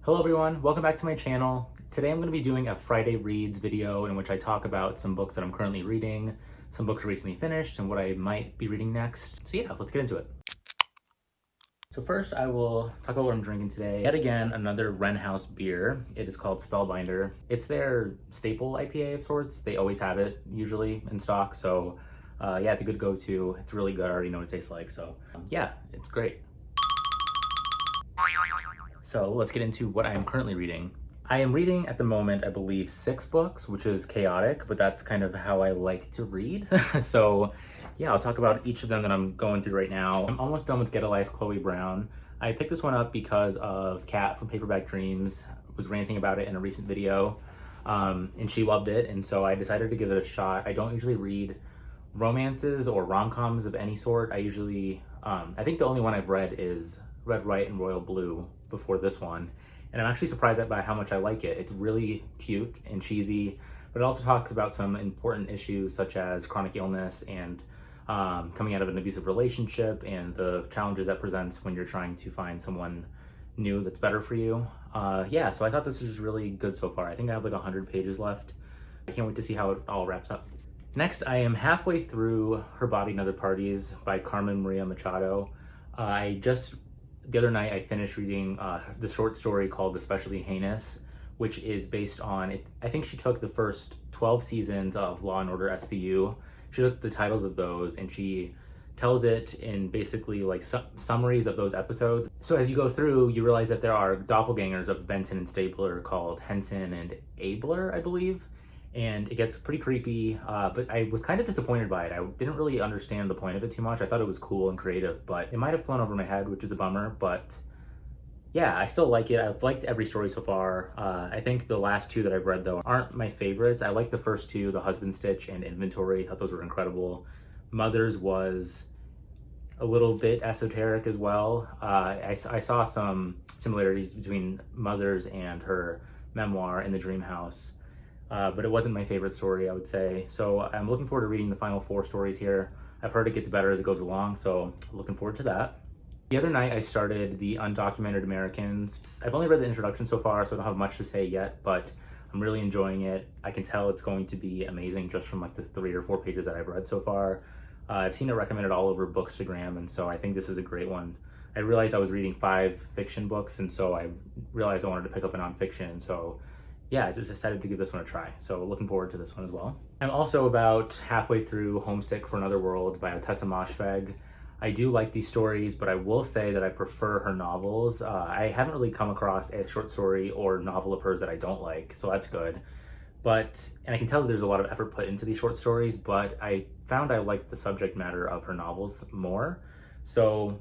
Hello everyone, welcome back to my channel. Today I'm going to be doing a Friday Reads video in which I talk about some books that I'm currently reading, some books I recently finished, and what I might be reading next. So yeah, let's get into it. So first I will talk about what I'm drinking today. Yet again, another Wren House beer. It is called Spellbinder. It's their staple IPA of sorts. They always have it, usually, in stock. So yeah, it's a good go-to. It's really good. I already know what it tastes like. So yeah, it's great. So let's get into what I am currently reading. I am reading at the moment, I believe, 6 books, which is chaotic, but that's kind of how I like to read. So yeah, I'll talk about each of them that I'm going through right now. I'm almost done with Get a Life, Chloe Brown. I picked this one up because of Kat from Paperback Dreams was ranting about it in a recent video, and she loved it, and so I decided to give it a shot. I don't usually read romances or rom-coms of any sort. I usually, I think the only one I've read is Red, White, and Royal Blue before this one, and I'm actually surprised by how much I like it. It's really cute and cheesy, but it also talks about some important issues such as chronic illness and coming out of an abusive relationship and the challenges that presents when you're trying to find someone new that's better for you. Yeah, so I thought this was really good so far. I think I have like 100 pages left. I can't wait to see how it all wraps up. Next, I am halfway through Her Body and Other Parties by Carmen Maria Machado. The other night I finished reading the short story called Especially Heinous, which is based on, I think she took the first 12 seasons of Law & Order SVU. She took the titles of those and she tells it in basically like summaries of those episodes. So as you go through, you realize that there are doppelgangers of Benson and Stabler called Henson and Abler, I believe. And it gets pretty creepy, but I was kind of disappointed by it. I didn't really understand the point of it too much. I thought it was cool and creative, but it might have flown over my head, which is a bummer. But yeah, I still like it. I've liked every story so far. I think the last 2 that I've read, though, aren't my favorites. I like the first 2, The Husband Stitch and Inventory. I thought those were incredible. Mothers was a little bit esoteric as well. I saw some similarities between Mothers and her memoir In the Dream House. But it wasn't my favorite story, I would say. So I'm looking forward to reading the final 4 stories here. I've heard it gets better as it goes along, so looking forward to that. The other night I started The Undocumented Americans. I've only read the introduction so far, so I don't have much to say yet, but I'm really enjoying it. I can tell it's going to be amazing just from like the 3 or 4 pages that I've read so far. I've seen it recommended all over Bookstagram, and so I think this is a great one. I realized I was reading 5 fiction books, and so I realized I wanted to pick up a nonfiction, so yeah, I just decided to give this one a try. So looking forward to this one as well. I'm also about halfway through Homesick for Another World by Ottessa Moshfegh. I do like these stories, but I will say that I prefer her novels. I haven't really come across a short story or novel of hers that I don't like, so that's good. And I can tell that there's a lot of effort put into these short stories, but I found I liked the subject matter of her novels more. So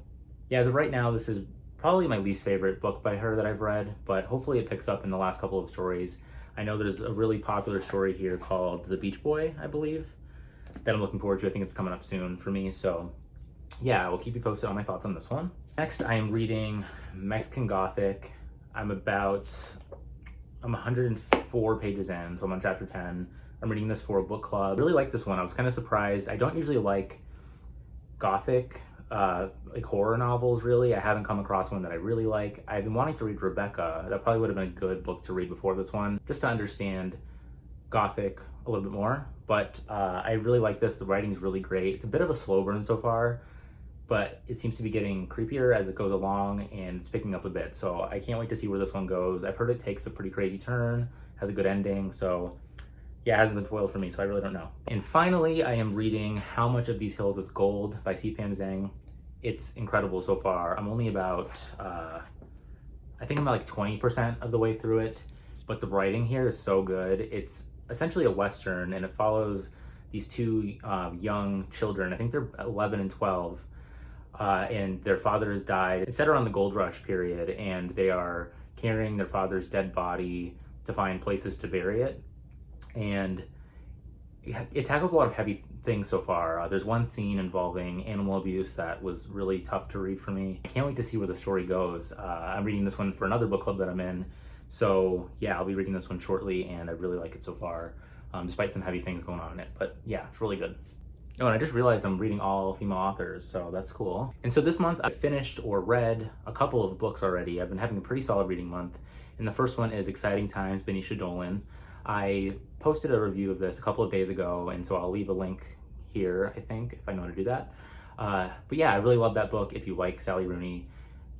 yeah, as of right now, this is probably my least favorite book by her that I've read, but hopefully it picks up in the last couple of stories. I know there's a really popular story here called The Beach Boy, I believe, that I'm looking forward to. I think it's coming up soon for me, so yeah, I will keep you posted on my thoughts on this one. Next, I am reading Mexican Gothic. I'm 104 pages in, so I'm on chapter 10. I'm reading this for a book club. I really like this one. I was kind of surprised. I don't usually like Gothic, like horror novels, really. I haven't come across one that I really like. I've been wanting to read Rebecca. That probably would have been a good book to read before this one, just to understand Gothic a little bit more. But I really like this. The writing's really great. It's a bit of a slow burn so far, but it seems to be getting creepier as it goes along, and it's picking up a bit. So I can't wait to see where this one goes. I've heard it takes a pretty crazy turn, has a good ending, so yeah, it hasn't been spoiled for me, so I really don't know. And finally, I am reading How Much of These Hills is Gold by C-Pam Zhang. It's incredible so far. I'm only about, I think I'm about like 20% of the way through it, but the writing here is so good. It's essentially a Western, and it follows these 2 young children. I think they're 11 and 12, and their father has died. It's set around the gold rush period, and they are carrying their father's dead body to find places to bury it. And it tackles a lot of heavy things so far. There's one scene involving animal abuse that was really tough to read for me. I can't wait to see where the story goes. I'm reading this one for another book club that I'm in, so yeah, I'll be reading this one shortly, and I really like it so far, despite some heavy things going on in it. But yeah, it's really good. Oh, and I just realized I'm reading all female authors, so that's cool. And so this month I finished or read a couple of books already. I've been having a pretty solid reading month, And the first one is Exciting Times, Benicia Dolan. I posted a review of this a couple of days ago, and so I'll leave a link here, I think, if I know how to do that. But yeah, I really love that book. If you like Sally Rooney,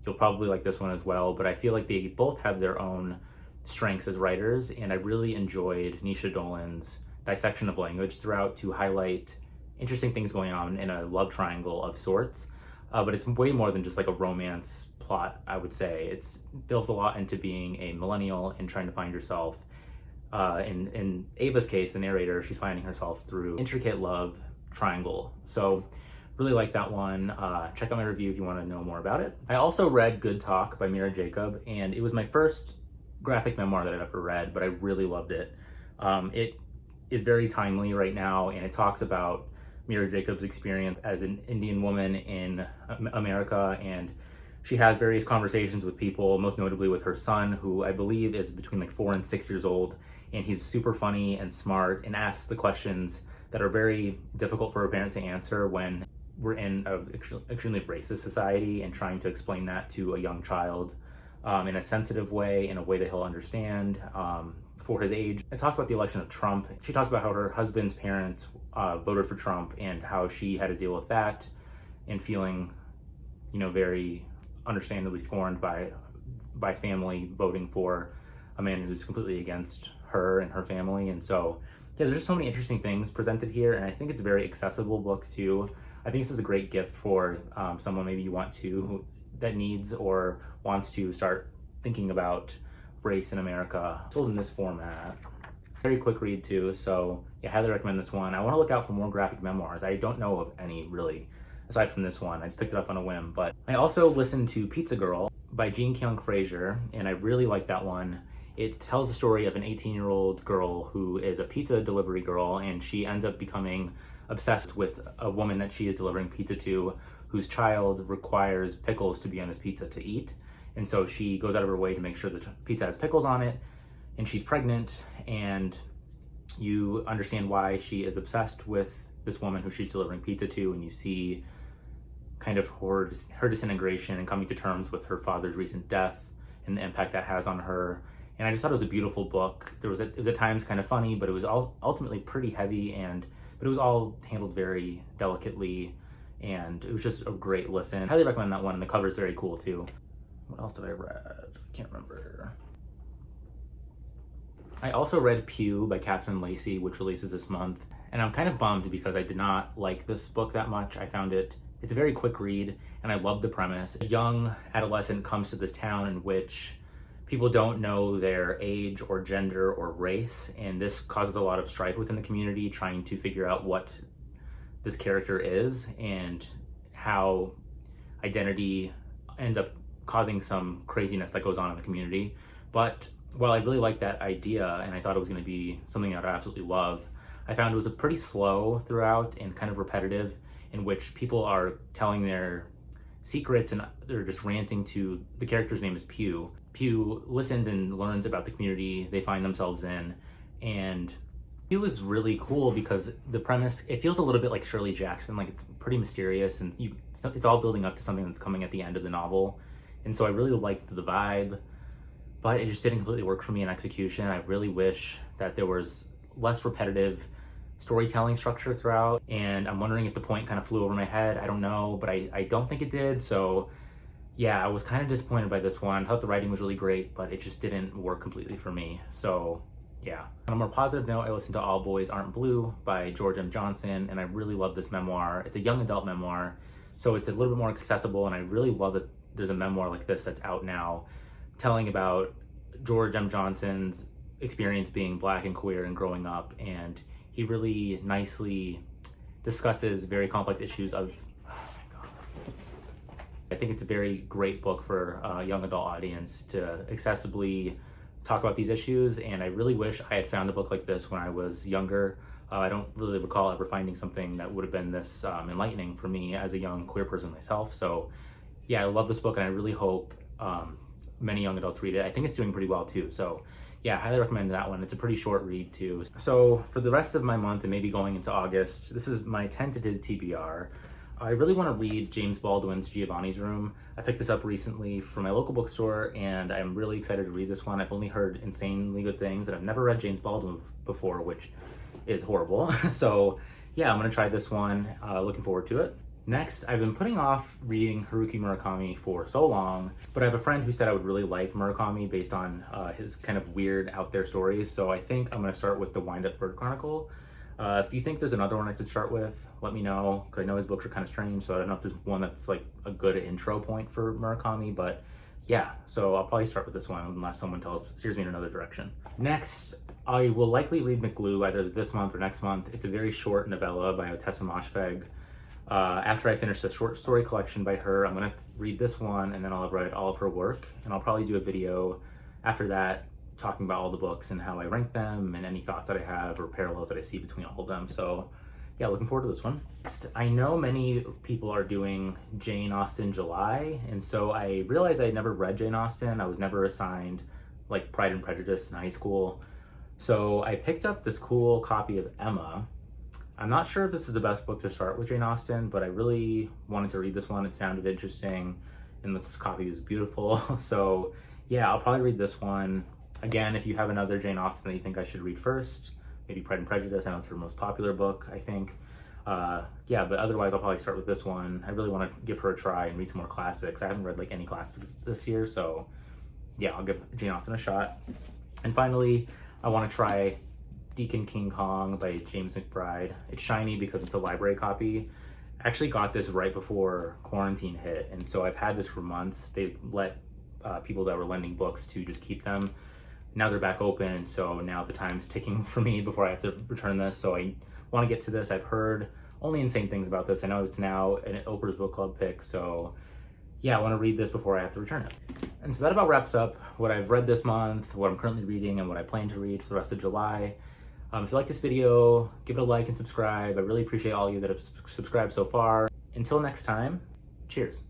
you'll probably like this one as well, but I feel like they both have their own strengths as writers, and I really enjoyed Nisha Dolan's dissection of language throughout to highlight interesting things going on in a love triangle of sorts. But it's way more than just like a romance plot, I would say. It's built a lot into being a millennial and trying to find yourself. In Ava's case, the narrator, she's finding herself through intricate love triangle. So really like that one. Check out my review if you want to know more about it. I also read Good Talk by Mira Jacob, and it was my first graphic memoir that I've ever read, but I really loved it. It is very timely right now, and it talks about Mira Jacob's experience as an Indian woman in America, and she has various conversations with people, most notably with her son, who I believe is between like 4 and 6 years old, and he's super funny and smart and asks the questions that are very difficult for a parent to answer when we're in an extremely racist society, and trying to explain that to a young child in a sensitive way, in a way that he'll understand for his age. It talks about the election of Trump. She talks about how her husband's parents voted for Trump and how she had to deal with that and feeling, very understandably scorned by family voting for a man who's completely against her and her family. And so, yeah, there's just so many interesting things presented here, and I think it's a very accessible book too. I think this is a great gift for someone maybe you want to, that needs or wants to start thinking about race in America. Sold in this format. Very quick read too, so yeah, highly recommend this one. I want to look out for more graphic memoirs. I don't know of any really, aside from this one. I just picked it up on a whim. But I also listened to Pizza Girl by Kyoung Frazier, and I really like that one. It tells the story of an 18-year-old girl who is a pizza delivery girl, and she ends up becoming obsessed with a woman that she is delivering pizza to, whose child requires pickles to be on his pizza to eat. And so she goes out of her way to make sure the pizza has pickles on it, and she's pregnant, and you understand why she is obsessed with this woman who she's delivering pizza to, and you see kind of her disintegration and coming to terms with her father's recent death and the impact that has on her. And I just thought it was a beautiful book. It was at times kind of funny, but it was ultimately pretty heavy, but it was all handled very delicately, and it was just a great listen. Highly recommend that one, and the cover is very cool too. What else did I read? I can't remember. I also read Pew by Catherine Lacey, which releases this month, and I'm kind of bummed because I did not like this book that much. I found it's a very quick read, and I love the premise. A young adolescent comes to this town in which people don't know their age or gender or race, and this causes a lot of strife within the community, trying to figure out what this character is and how identity ends up causing some craziness that goes on in the community. But while I really liked that idea and I thought it was going to be something that I absolutely love, I found it was a pretty slow throughout and kind of repetitive, in which people are telling their secrets and they're just ranting to, the character's name is Pew. Pew listens and learns about the community they find themselves in, and it was really cool because the premise, it feels a little bit like Shirley Jackson, like it's pretty mysterious, and it's all building up to something that's coming at the end of the novel. And so I really liked the vibe, but it just didn't completely work for me in execution. I really wish that there was less repetitive storytelling structure throughout, and I'm wondering if the point kind of flew over my head. I don't know, but I don't think it did. So yeah, I was kind of disappointed by this one. I thought the writing was really great, but it just didn't work completely for me. So yeah. On a more positive note, I listened to All Boys Aren't Blue by George M. Johnson, and I really love this memoir. It's a young adult memoir, so it's a little bit more accessible, and I really love that there's a memoir like this that's out now, telling about George M. Johnson's experience being Black and queer and growing up, and he really nicely discusses very complex issues of, oh my God. I think it's a very great book for a young adult audience to accessibly talk about these issues, and I really wish I had found a book like this when I was younger. I don't really recall ever finding something that would have been this enlightening for me as a young queer person myself. So yeah, I love this book, and I really hope many young adults read it. I think it's doing pretty well too. So yeah, I highly recommend that one. It's a pretty short read too. So for the rest of my month and maybe going into August, this is my tentative TBR. I really want to read James Baldwin's Giovanni's Room. I picked this up recently from my local bookstore and I'm really excited to read this one. I've only heard insanely good things and I've never read James Baldwin before, which is horrible. So yeah, I'm gonna try this one. Looking forward to it. Next, I've been putting off reading Haruki Murakami for so long, but I have a friend who said I would really like Murakami based on his kind of weird out there stories. So I think I'm gonna start with the Wind Up Bird Chronicle. If you think there's another one I should start with, let me know, because I know his books are kind of strange, so I don't know if there's one that's like a good intro point for Murakami, but yeah, so I'll probably start with this one unless someone steers me in another direction. Next, I will likely read McGlue either this month or next month. It's a very short novella by Ottessa Moshfegh. After I finish the short story collection by her, I'm gonna read this one and then I'll have read all of her work, and I'll probably do a video after that talking about all the books and how I rank them and any thoughts that I have or parallels that I see between all of them. So yeah, looking forward to this one. Next, I know many people are doing Jane Austen July, and so I realized I had never read Jane Austen. I was never assigned like Pride and Prejudice in high school. So I picked up this cool copy of Emma. I'm not sure if this is the best book to start with Jane Austen, but I really wanted to read this one. It sounded interesting and this copy was beautiful. So yeah, I'll probably read this one. Again, if you have another Jane Austen that you think I should read first, maybe Pride and Prejudice, I know it's her most popular book, I think. Yeah, but otherwise I'll probably start with this one. I really want to give her a try and read some more classics. I haven't read like any classics this year, so yeah, I'll give Jane Austen a shot. And finally, I want to try Deacon King Kong by James McBride. It's shiny because it's a library copy. I actually got this right before quarantine hit, and so I've had this for months. They let people that were lending books to just keep them. Now they're back open, so now the time's ticking for me before I have to return this, so I want to get to this. I've heard only insane things about this. I know it's now an Oprah's Book Club pick, so yeah, I want to read this before I have to return it. And so that about wraps up what I've read this month, what I'm currently reading, and what I plan to read for the rest of July. If you like this video, give it a like and subscribe. I really appreciate all of you that have subscribed so far. Until next time, cheers.